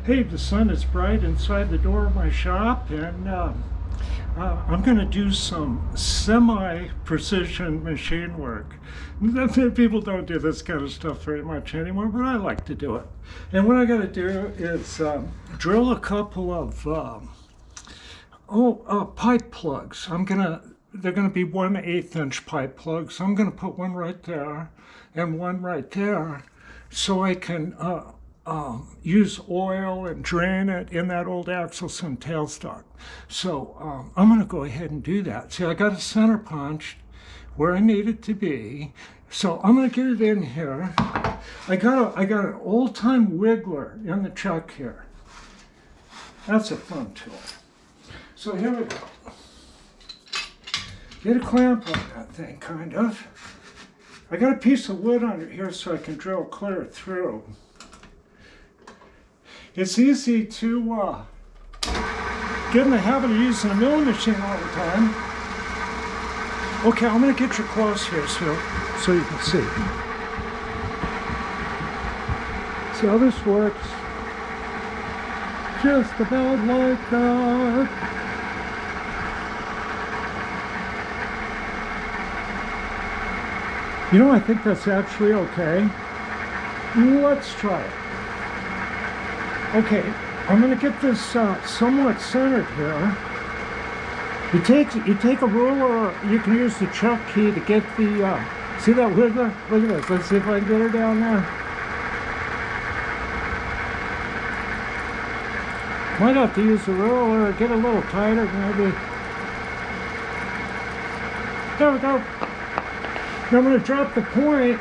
Hey, the sun is bright inside the door of my shop, and I'm going to do some semi-precision machine work. People don't do this kind of stuff very much anymore, but I like to do it. And what I got to do is drill a couple of pipe plugs. They're gonna be 1/8 inch pipe plugs. I'm gonna put one right there and one right there, so I can use oil and drain it in that old Axelson tailstock. So I'm gonna go ahead and do that. See, I got a center punched where I need it to be. So I'm gonna get it in here. I got an old-time wiggler in the chuck here. That's a fun tool. So here we go. Get a clamp on that thing, kind of. I got a piece of wood under here so I can drill clear through. It's easy to get in the habit of using a milling machine all the time. Okay, I'm going to get you close here so you can see. See how this works? Just about like that. You know, I think that's actually okay. Let's try it. Okay, I'm going to get this somewhat centered here. You take a ruler, or you can use the chuck key to get the, see that wiggler? Look at this, let's see if I can get her down there. Might have to use the ruler or get a little tighter maybe. There we go. Now I'm going to drop the point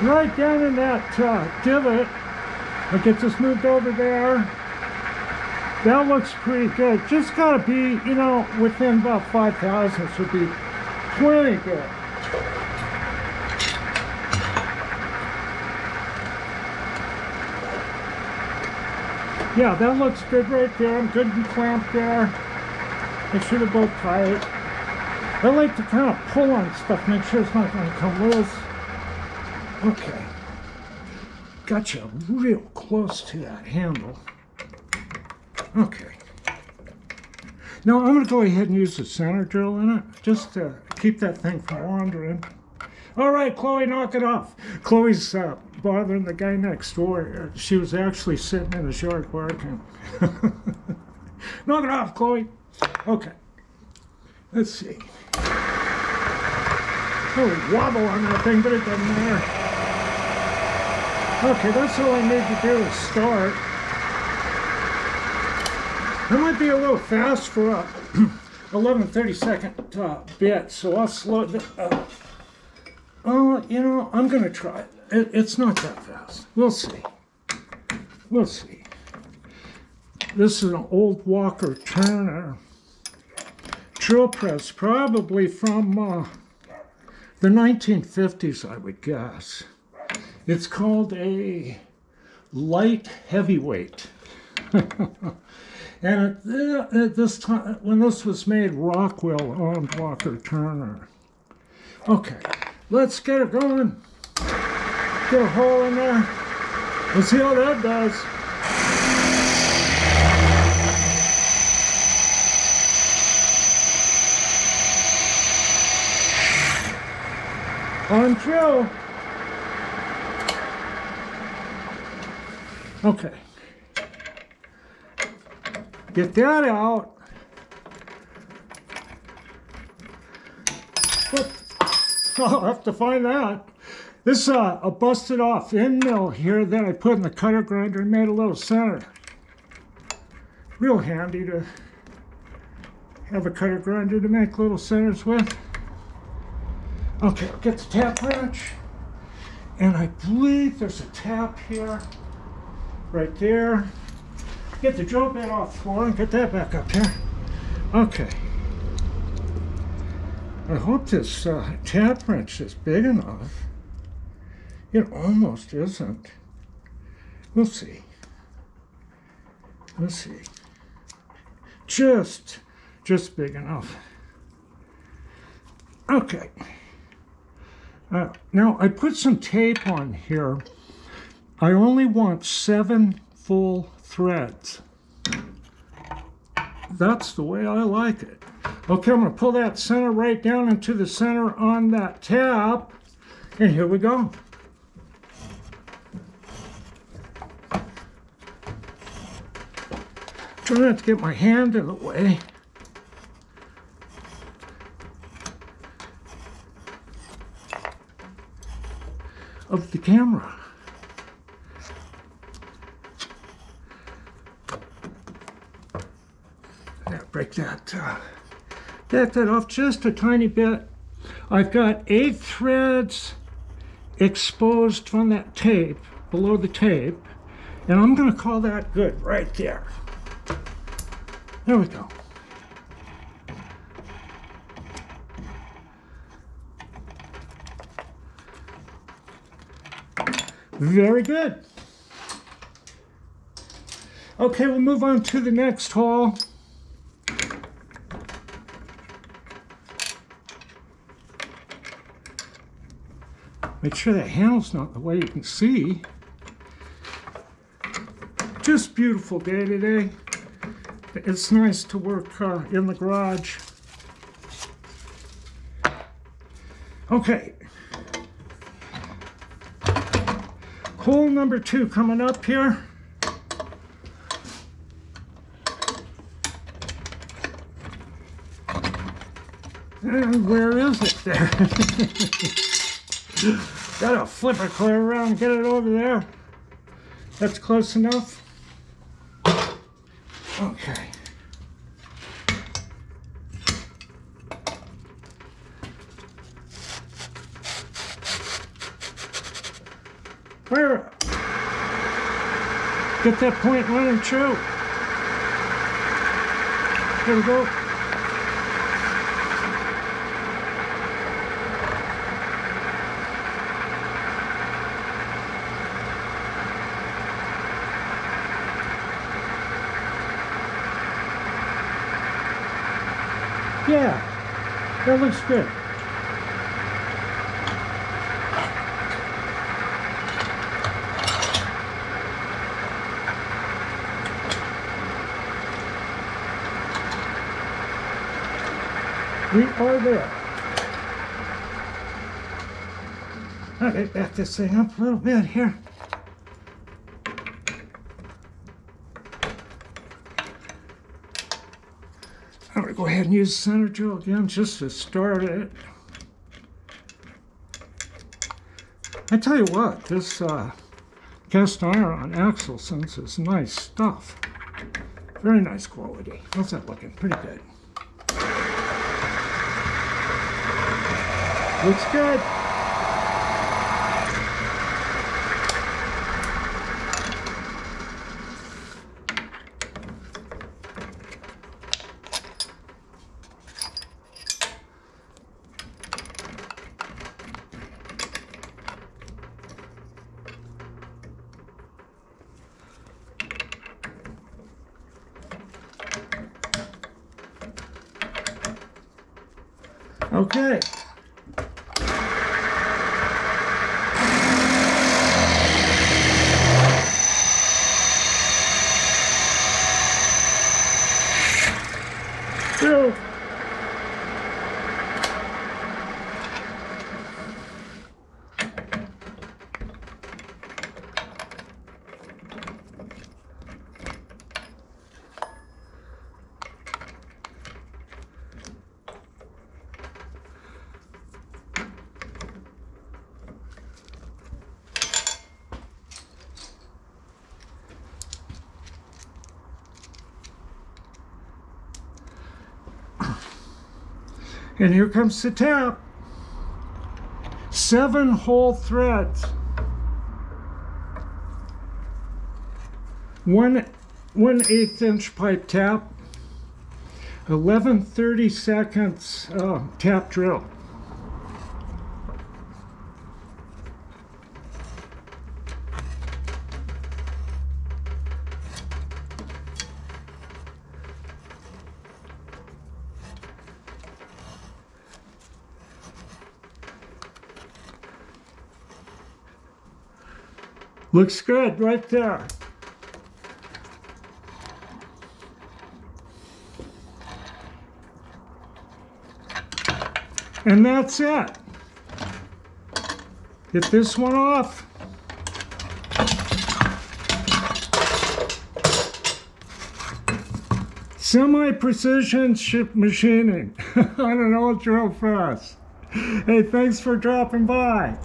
right down in that divot. I'll get this moved over there. That looks pretty good. Just got to be, you know, within about 5 thousandths would be plenty good. Yeah, that looks good right there. I'm good and clamped there. Make sure they're both tight. I like to kind of pull on stuff, make sure it's not going to come loose. Okay. Got you real close to that handle. Okay. Now I'm going to go ahead and use the center drill in it, just to keep that thing from wandering. All right, Chloe, knock it off. Chloe's bothering the guy next door. She was actually sitting in his yard working. Knock it off, Chloe. Okay. Let's see. Oh, wobble on that thing, but it doesn't matter. Okay, that's all I need to do is start. I might be a little fast for a 11/32 bit, so I'll slow it. You know, I'm gonna try it. It's not that fast. We'll see. We'll see. This is an old Walker Turner drill press, probably from the 1950s, I would guess. It's called a light heavyweight. And at this time, when this was made, Rockwell owned Walker Turner. Okay, let's get it going. Get a hole in there. Let's see how that does. On drill. Okay. Get that out. I'll have to find that. This is a busted off end mill here that I put in the cutter grinder and made a little center. Real handy to have a cutter grinder to make little centers with. Okay, I'll get the tap wrench, and I believe there's a tap here, right there. Get the drill bit off the floor and get that back up here. Okay. I hope this tap wrench is big enough. It almost isn't. We'll see. We'll see. Just big enough. Okay. Now I put some tape on here. I only want 7 full threads. That's the way I like it. Okay, I'm going to pull that center right down into the center on that tab, and here we go. Trying not to get my hand in the way. Of the camera. Break that, get that off just a tiny bit. I've got 8 threads exposed from that tape, below the tape, and I'm going to call that good right there. There we go. Very good. Okay, we'll move on to the next hole. Make sure that handle's not the way you can see. Just beautiful day today. It's nice to work in the garage. Okay. Hole number 2 coming up here. And where is it there? Gotta flip it clear around and get it over there. That's close enough. Okay. Where? Get that point running true. Here we go. Yeah, that looks good. We are there. Okay, back this thing up a little bit here. I'm going to go ahead and use the center drill again just to start it. I tell you what, this cast iron on Axelson's is nice stuff. Very nice quality. How's that looking? Pretty good. Looks good. Okay. So, and here comes the tap. 7 whole threads. 1/8 inch pipe tap. 11/30 seconds tap drill. Looks good right there. And that's it. Get this one off. Semi-precision ship machining. I don't know, it's real fast. Hey, thanks for dropping by.